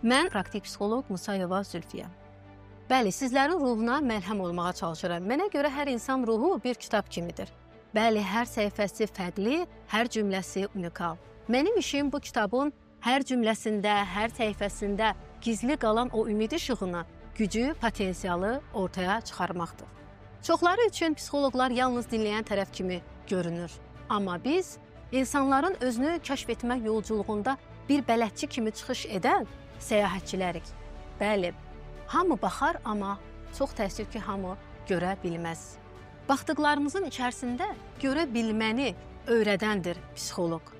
Mən praktik psixoloq Musayeva Zülfiyə. Bəli, sizlərin ruhuna məlhəm olmağa çalışıram. Mənə görə hər insan ruhu bir kitab kimidir. Bəli, hər səhifəsi fərqli, hər cümləsi unikal. Mənim işim bu kitabın hər cümləsində, hər səhifəsində gizli qalan o ümid işığını, gücü, potensialı ortaya çıxarmaqdır. Çoxları üçün psixoloqlar yalnız dinləyən tərəf kimi görünür. Amma biz insanların özünü kəşf etmək yolculuğunda bir bələdçi kimi çıxış edən səyahətçilərik. Bəli, hamı baxar, amma çox təəssüf ki, hamı görə bilməz. Baxdıqlarımızın içərisində görə bilməni öyrədəndir psixoloq.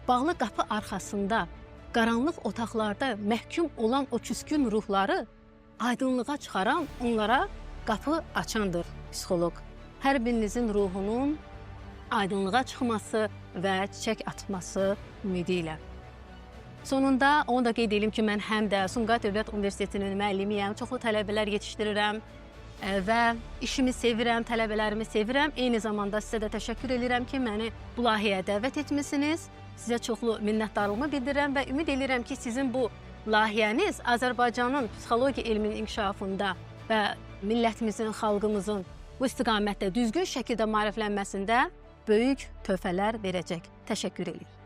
Bağlı qapı arxasında, qaranlıq otaqlarda məhkum olan o küskün ruhları aydınlığa çıxaran, onlara qapı açandır psixoloq. Hər birinizin ruhunun aydınlığa çıxması və çiçək atması ümidi ilə. Sonunda onu da qeyd edim ki, mən həm də Sumqayıt Dövlət Universitetinin müəllimiyəm, çoxlu tələbələr yetişdirirəm və işimi sevirəm, tələbələrimi sevirəm. Eyni zamanda sizə də təşəkkür edirəm ki, məni bu layihəyə dəvət etmisiniz. Sizə çoxlu minnətdarlığımı bildirirəm və ümid edirəm ki, sizin bu layihəniz Azərbaycanın psixologiya elminin inkişafında və millətimizin, xalqımızın bu istiqamətdə düzgün şəkildə maariflənməsində böyük töhfələr verəcək. Təşəkkür edirəm.